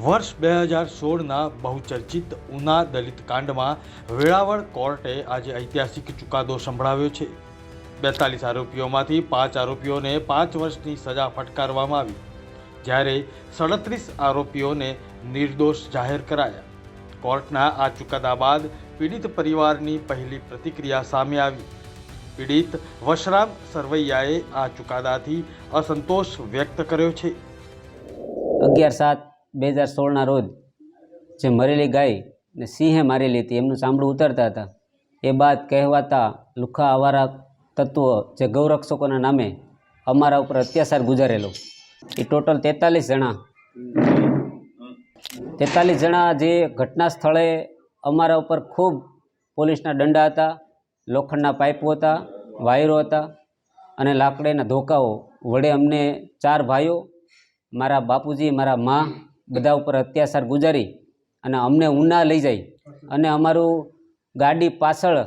વર્ષ 2016ના બહુચર્ચિત ઉના દલિત કાંડમાં વેળાવળ કોર્ટે આજે ઐતિહાસિક ચુકાદો સંભળાવ્યો છે। 42 આરોપીઓમાંથી 5 આરોપીઓને 5 વર્ષની સજા ફટકારવામાં આવી, જ્યારે 37 આરોપીઓને નિર્દોષ જાહેર કરાયા। કોર્ટના આ ચુકાદા બાદ પીડિત પરિવારની પહેલી પ્રતિક્રિયા સામે આવી। પીડિત વશરામ સરવૈયાએ આ ચુકાદાથી અસંતોષ વ્યક્ત કર્યો છે। 11/7/2016 રોજ જે મરેલી ગાય ને સિંહે મારેલી હતી એમનું ચામડું ઉતરતા હતા। એ બાદ કહેવાતા લુખા આવારા તત્વો જે ગૌરક્ષકોના નામે અમારા ઉપર અત્યાચાર ગુજારેલો, એ ટોટલ 43 જણા જે ઘટના સ્થળે અમારા ઉપર ખૂબ પોલીસના દંડા હતા, લોખંડના પાઇપો હતા, વાયરો હતા અને લાકડીના ધોકાઓ વડે અમને 4 ભાઈઓ, મારા બાપુજી, મારા મા બધા ઉપર અત્યાચાર ગુજારી અને અમને ઉના લઈ જાય અને અમારું ગાડી પાછળ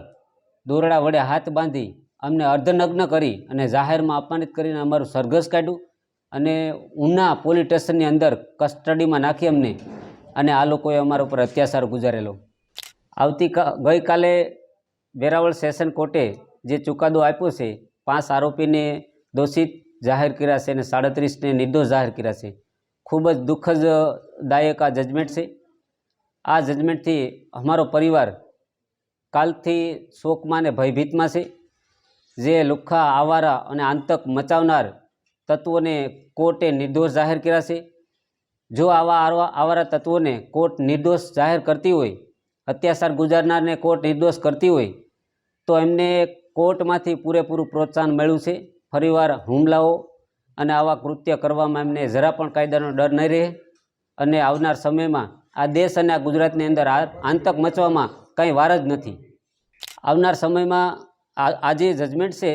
દોરડા વડે હાથ બાંધી અમને અર્ધનગ્ન કરી અને જાહેરમાં અપમાનિત કરીને અમારું સરઘસ કાઢ્યું અને ઉના પોલીસ સ્ટેશનની અંદર કસ્ટડીમાં નાખી અમને, અને આ લોકોએ અમારા ઉપર અત્યાચાર ગુજારેલો। ગઈકાલે વેરાવળ સેશન કોર્ટે જે ચુકાદો આપ્યો છે, 5 આરોપીને દોષિત જાહેર કર્યા છે અને 37ને નિર્દોષ જાહેર કર્યા છે। ખૂબ જ દુઃખદાયક આ જજમેન્ટ છે। આ જજમેન્ટથી અમારો પરિવાર કાલથી શોકમાં અને ભયભીતમાં છે। જે લુખ્ખા આવારા અને આતંક મચાવનાર તત્વોને કોર્ટે નિર્દોષ જાહેર કર્યા છે। જો આવા આવારા તત્વોને કોર્ટ નિર્દોષ જાહેર કરતી હોય, અત્યાચાર ગુજારનારને કોર્ટ નિર્દોષ કરતી હોય, તો એમને કોર્ટમાંથી પૂરેપૂરું પ્રોત્સાહન મળ્યું છે। ફરીવાર હુમલાઓ અને આવા કૃત્ય કરવામાં એમને જરા પણ કાયદાનો ડર નહીં રહે અને આવનાર સમયમાં આ દેશ અને આ ગુજરાતની અંદર આતંક મચવામાં કંઈ વાર જ નથી। આવનાર સમયમાં આ જે જજમેન્ટ છે,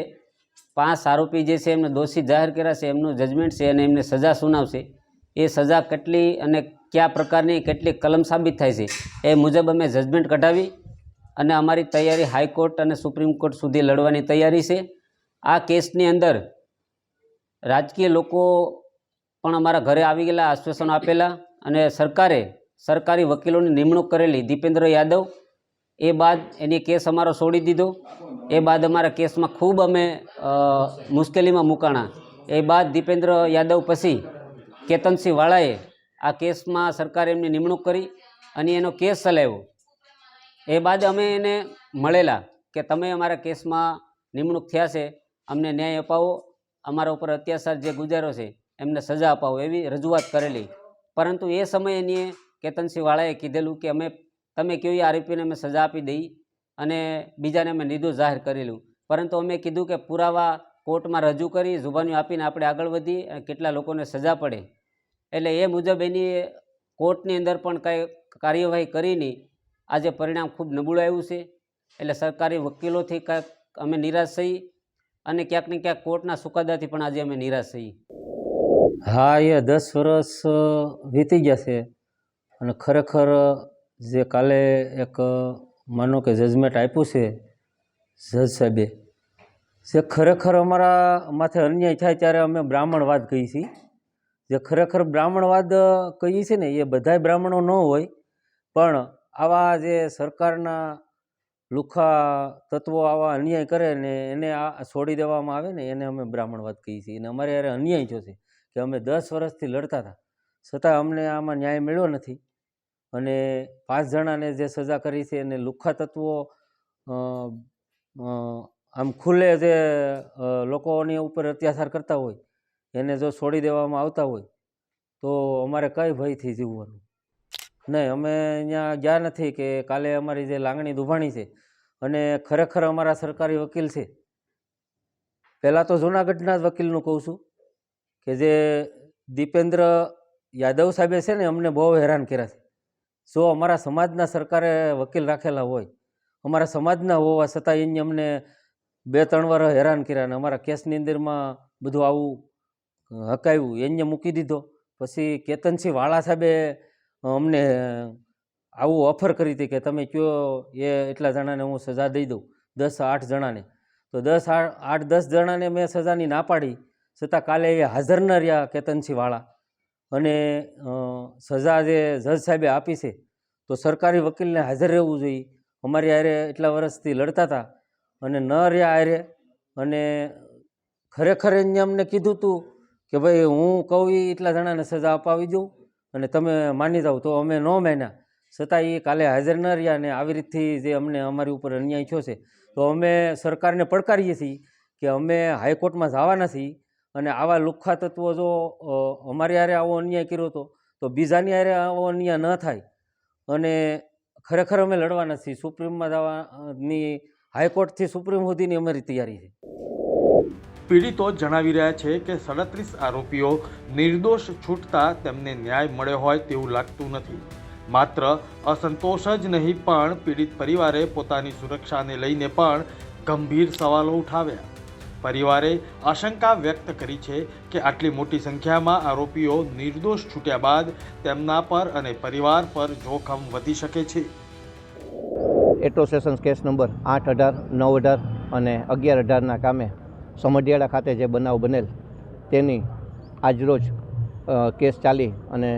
5 આરોપી જે છે એમને દોષિત જાહેર કર્યા છે, એમનું જજમેન્ટ છે અને એમને સજા સુનાવશે। એ સજા કેટલી અને કયા પ્રકારની કેટલી કલમ સાબિત થાય છે એ મુજબ અમે જજમેન્ટ કઢાવી અને અમારી તૈયારી હાઈકોર્ટ અને સુપ્રીમ કોર્ટ સુધી લડવાની તૈયારી છે। આ કેસની અંદર રાજકીય લોકો પણ અમારા ઘરે આવી ગયેલા, આશ્વાસનો આપેલા અને સરકારી વકીલોની નિમણૂક કરેલી દીપેન્દ્ર યાદવ, એ બાદ એની કેસ અમારો છોડી દીધો। એ બાદ અમારા કેસમાં ખૂબ અમે મુશ્કેલીમાં મુકાણા। એ બાદ દીપેન્દ્ર યાદવ પછી કેતનસિંહ વાળાએ આ કેસમાં સરકારે એમની નિમણૂક કરી અને એનો કેસ ચલાવ્યો। એ બાદ અમે એને મળેલા કે તમે અમારા કેસમાં નિમણૂક થયા છે, અમને ન્યાય અપાવો, અમારા ઉપર અત્યાચાર જે ગુજારો છે એમને સજા અપાવો, એવી રજૂઆત કરેલી। પરંતુ એ સમયે એની કેતનસિંહ વાળાએ કીધેલું કે તમે કેવી આરોપીને અમે સજા આપી દઈ અને બીજાને અમે નિર્દોષ જાહેર કરેલું। પરંતુ અમે કીધું કે પુરાવા કોર્ટમાં રજૂ કરી જુબાનીઓ આપીને આપણે આગળ વધી અને કેટલા લોકોને સજા પડે, એટલે એ મુજબ એની કોર્ટની અંદર પણ કાંઈ કાર્યવાહી કરી નહીં। આજે પરિણામ ખૂબ નબળું આવ્યું છે, એટલે સરકારી વકીલોથી કાંઈક અમે નિરાશ થઈ અને ક્યાંક ને ક્યાંક કોર્ટના ચુકાદાથી પણ આજે અમે નિરાશ થઈ। હા, એ 10 વર્ષ વીતી ગયા છે અને ખરેખર જે કાલે એક માનો કે જજમેન્ટ આપ્યું છે જજ સાહેબે, જે ખરેખર અમારા માથે અન્યાય થાય ત્યારે અમે બ્રાહ્મણવાદ કહીએ છીએ। જે ખરેખર બ્રાહ્મણવાદ કહીએ છીએ ને, એ બધાય બ્રાહ્મણો ન હોય, પણ આવા જે સરકારના લુખ્ખા તત્વો આવા અન્યાય કરે ને એને આ છોડી દેવામાં આવે ને, એને અમે બ્રાહ્મણવાદ કહીએ છીએ। અને અમારે યારે અન્યાય થયો છે કે અમે 10 વર્ષથી લડતા હતા, છતાં અમને આમાં ન્યાય મળ્યો નથી અને 5 જણાને જે સજા કરી છે એને લુખ્ખા તત્વો આમ ખુલ્લે જે લોકોની ઉપર અત્યાચાર કરતા હોય એને જો છોડી દેવામાં આવતા હોય તો અમારે કઈ ભયથી જીવવાનું નહીં। અમે અહીંયા ગયા નથી કે કાલે અમારી જે લાગણી દુભાણી છે અને ખરેખર અમારા સરકારી વકીલ છે, પહેલાં તો જૂનાગઢના જ વકીલનું કહું છું કે જે દીપેન્દ્ર યાદવ સાહેબે છે ને અમને બહુ હેરાન કર્યા છે। જો અમારા સમાજના સરકારે વકીલ રાખેલા હોય, અમારા સમાજના હોવા છતાં એને અમને 2-3 વાર હેરાન કર્યા અને અમારા કેસની અંદરમાં બધું આવું હકાવ્યું, એને મૂકી દીધો। પછી કેતનસિંહ વાળા સાહેબે અમને આવું ઓફર કરી હતી કે તમે કયો એ એટલા જણાને હું સજા દઈ દઉં, 10-8 જણાને। તો 10 જણાને મેં સજાની ના પાડી, છતાં કાલે એ હાજર ન રહ્યા કેતનસિંહ વાળા અને સજા જે જજ સાહેબે આપી છે તો સરકારી વકીલને હાજર રહેવું જોઈએ. અમારી હારે એટલા વર્ષથી લડતા હતા અને ન રહ્યા હારે, અને ખરેખર એને અમને કીધું હતું કે ભાઈ હું કહું એ એટલા જણાને સજા અપાવી દઉં અને તમે માની જાઓ, તો અમે ન માન્યા. છતાં એ કાલે હાજર ન રહ્યા અને આવી રીતથી જે અમને અમારી ઉપર અન્યાય થયો છે, તો અમે સરકારને પડકારીએ છીએ કે અમે હાઈકોર્ટમાં જવાના છીએ અને આવા લુખ્ખા તત્વો જો અમારી હારે આવો અન્યાય કર્યો હતો તો બીજાની હારે આવો અન્યાય ન થાય. અને ખરેખર અમે લડવાના છીએ. સુપ્રીમમાં જવાની, હાઈકોર્ટથી સુપ્રીમ સુધીની અમારી તૈયારી છે. પીડિતો જણાવી રહ્યા છે કે 37 આરોપીઓ નિર્દોષ છૂટતા તેમને ન્યાય મળ્યો હોય તેવું લાગતું નથી. માત્ર અસંતોષ જ નહીં પણ પીડિત પરિવારે પોતાની સુરક્ષાને લઈને પણ ગંભીર સવાલો ઉઠાવ્યા. પરિવારે આશંકા વ્યક્ત કરી છે કે આટલી મોટી સંખ્યામાં આરોપીઓ નિર્દોષ છૂટ્યા બાદ તેમના પર અને પરિવાર પર જોખમ વધી શકે છે. એટો સેશન્સ કેસ નંબર 8, 18, 9, 18 અને 11, 18ના કામે સમઢિયાળા ખાતે જે બનાવ બનેલ તેની આજરોજ કેસ ચાલી અને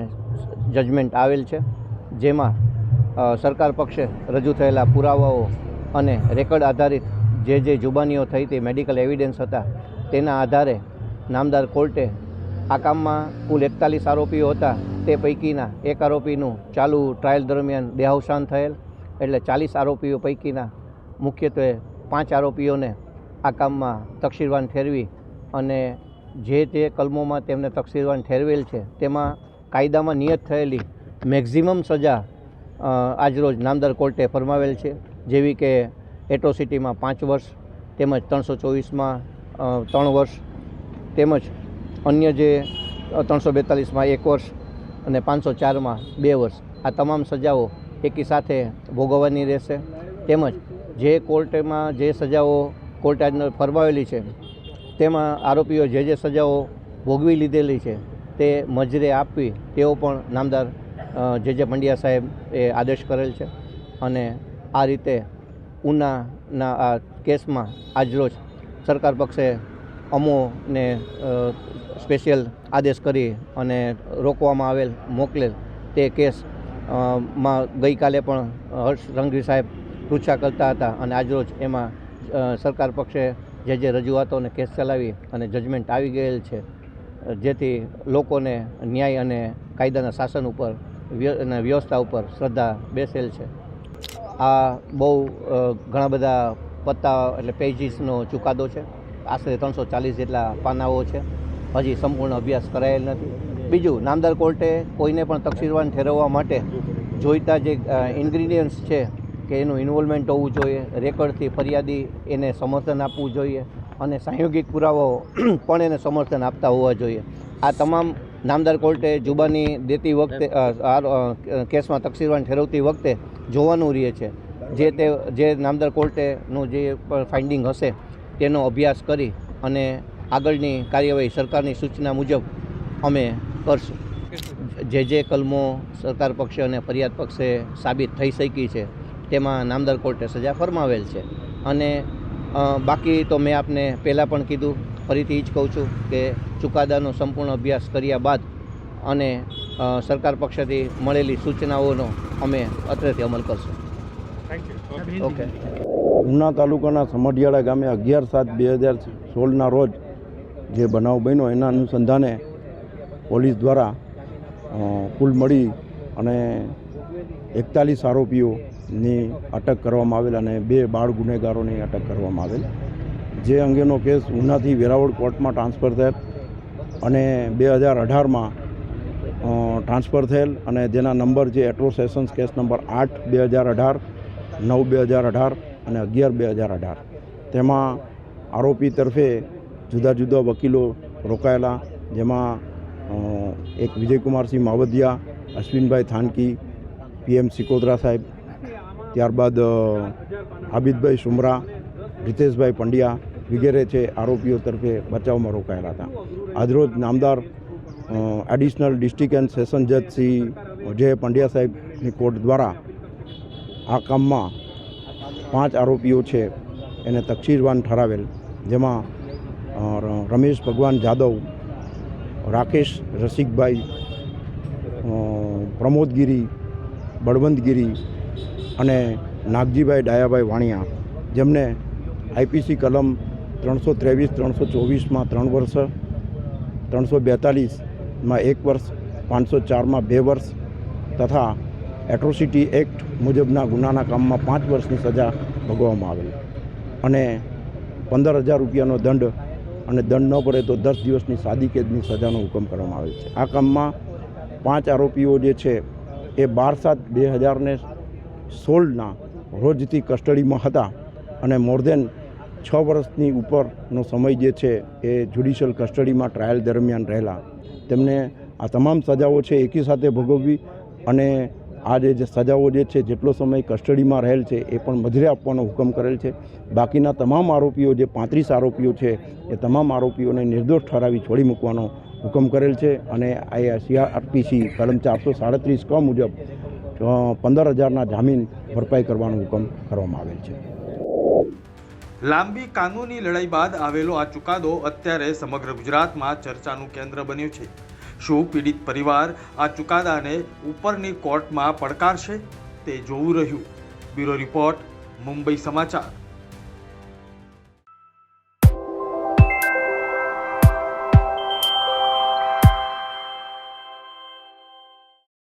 જજમેન્ટ આવેલ છે, જેમાં સરકાર પક્ષે રજૂ થયેલા પુરાવાઓ અને રેકર્ડ આધારિત જે જુબાનીઓ થઈ હતી, મેડિકલ એવિડન્સ હતા, તેના આધારે નામદાર કોર્ટે આ કામમાં કુલ 41 આરોપીઓ હતા. તે પૈકીના એક આરોપીનું ચાલુ ટ્રાયલ દરમિયાન દેહાવસાન થયેલ, એટલે 40 આરોપીઓ પૈકીના મુખ્યત્વે 5 આરોપીઓને આ કામમાં તકસીરવાન ઠેરવી અને જે તે કલમોમાં તેમને તકસીરવાન ઠેરવેલ છે તેમાં કાયદામાં નિયત થયેલી મેક્ઝિમમ સજા આજરોજ નામદાર કોર્ટે ફરમાવેલ છે, જેવી કે એટ્રોસિટીમાં 5 વર્ષ, તેમજ 324માં 3 વર્ષ, તેમજ અન્ય જે 342માં 1 વર્ષ અને 504માં 2 વર્ષ. આ તમામ સજાઓ એકી સાથે ભોગવવાની રહેશે. તેમજ જે કોર્ટમાં જે સજાઓ કોર્ટે આજનો ફરમાવેલી છે તેમાં આરોપીઓ જે સજાઓ ભોગવી લીધેલી છે તે મજરે આપવી તેવો પણ નામદાર જે પંડ્યા સાહેબ એ આદેશ કરેલ છે. અને આ રીતે ઉનાના આ કેસમાં આજરોજ સરકાર પક્ષે અમોને સ્પેશિયલ આદેશ કરી અને રોકવામાં આવેલ મોકલેલ તે કેસ માં ગઈકાલે પણ હર્ષ સંઘવી સાહેબ પૃચ્છા કરતા હતા અને આજરોજ એમાં સરકાર પક્ષે જે રજૂઆતો અને કેસ ચલાવી અને જજમેન્ટ આવી ગયેલ છે, જેથી લોકોને ન્યાય અને કાયદાના શાસન ઉપર અને વ્યવસ્થા ઉપર શ્રદ્ધા બેસેલ છે. આ બહુ ઘણા બધા પત્તા એટલે પેજીસનો ચુકાદો છે. આશરે 340 જેટલા પાનાઓ છે. હજી સંપૂર્ણ અભ્યાસ કરાયેલ નથી. બીજું, નામદાર કોર્ટે કોઈને પણ તકસીરવાન ઠેરવવા માટે જોઈતા જે ઇન્ગ્રીડિયન્ટ્સ છે કે એનું ઇન્વોલ્વમેન્ટ હોવું જોઈએ, રેકર્ડથી ફરિયાદી એને સમર્થન આપવું જોઈએ અને સાંયોગિક પુરાવાઓ પણ એને સમર્થન આપતા હોવા જોઈએ. આ તમામ નામદાર કોર્ટે જુબાની દેતી વખતે કેસમાં તકસીરવાન ઠેરવતી વખતે જોવાનું રહે છે. જે નામદાર કોર્ટેનું જે પણ ફાઇન્ડિંગ હશે તેનો અભ્યાસ કરી અને આગળની કાર્યવાહી સરકારની સૂચના મુજબ અમે કરશું. જે કલમો સરકાર પક્ષે અને ફરિયાદ પક્ષે સાબિત થઈ શકી છે તેમાં નામદાર કોર્ટે સજા ફરમાવેલ છે. અને બાકી તો મેં આપને પહેલાં પણ કીધું, ફરીથી જ કહું છું કે ચુકાદાનો સંપૂર્ણ અભ્યાસ કર્યા બાદ અને સરકાર પક્ષેથી મળેલી સૂચનાઓનો અમે અત્રેથી અમલ કરશું. ઓકે. ઉના તાલુકાના સમઢિયાળા ગામે 11/7/2016ના રોજ જે બનાવ બન્યો એના અનુસંધાને પોલીસ દ્વારા કુલ મળી અને 41 આરોપીઓની અટક કરવામાં આવેલ અને 2 બાળ ગુનેગારોની અટક કરવામાં આવેલ. જે અંગેનો કેસ ઉનાથી વેરાવળ કોર્ટમાં ટ્રાન્સફર થયેલ અને 2018માં ટ્રાન્સફર થયેલ અને જેના નંબર જે એટ્રો સેશન્સ કેસ નંબર 8/2018, 9/2018 અને 11/2018. તેમાં આરોપી તરફે જુદા જુદા વકીલો રોકાયેલા, જેમાં એક વિજયકુમારસિંહ માવદિયા, અશ્વિનભાઈ થાનકી, PM સિકોદરા સાહેબ, ત્યારબાદ આબિદભાઈ સુમરા, રીતેશભાઈ પંડ્યા વગેરે છે આરોપીઓ તરફે બચાવમાં રોકાયેલા હતા. આજરોજ નામદાર એડિશનલ ડિસ્ટ્રિક્ટ એન્ડ સેશન જજ શ્રી જે પંડ્યા સાહેબની કોર્ટ દ્વારા આ કામમાં 5 આરોપીઓ છે એને તકસીરવાન ઠરાવેલ, જેમાં રમેશ ભગવાન જાદવ, રાકેશ રસિકભાઈ પ્રમોદગીરી, બળવંતગીરી અને નાગજીભાઈ ડાયાભાઈ વાણિયા, જેમને આઈપીસી કલમ 323, 324માં 3 વર્ષ, 342માં 1 વર્ષ, 504માં 2 વર્ષ તથા એટ્રોસિટી એક્ટ મુજબના ગુનાના કામમાં 5 વર્ષની સજા ભોગવવામાં આવેલ અને 15,000 રૂપિયાનો દંડ અને દંડ ન ભરે તો 10 દિવસની સાદી કેદની સજાનો હુકમ કરવામાં આવેલ છે. આ કામમાં 5 આરોપીઓ જે છે એ 12/7/2016ના રોજથી કસ્ટડીમાં હતા અને મોર દેન 6 વર્ષની ઉપરનો સમય જે છે એ જ્યુડિશિયલ કસ્ટડીમાં ટ્રાયલ દરમિયાન રહેલા. તેમને આ તમામ સજાઓ છે એકી સાથે ભોગવવી અને આ જે સજાઓ જે છે જેટલો સમય કસ્ટડીમાં રહેલ છે એ પણ મજરે આપવાનો હુકમ કરેલ છે. બાકીના તમામ આરોપીઓ જે 35 આરોપીઓ છે એ તમામ આરોપીઓને નિર્દોષ ઠરાવી છોડી મૂકવાનો હુકમ કરેલ છે અને આ CRPC કલમ 437 ક મુજબ 15,000ના જામીન ભરપાઈ કરવાનો હુકમ કરવામાં આવેલ છે. લાંબી કાનૂની લડાઈ બાદ આવેલો આ ચુકાદો અત્યારે સમગ્ર ગુજરાતમાં ચર્ચાનું કેન્દ્ર બન્યું છે. શું પીડિત પરિવાર આ ચુકાદાને ઉપરની કોર્ટમાં પડકારશે? તે જોવું રહ્યું. બ્યુરો રિપોર્ટ, મુંબઈ સમાચાર.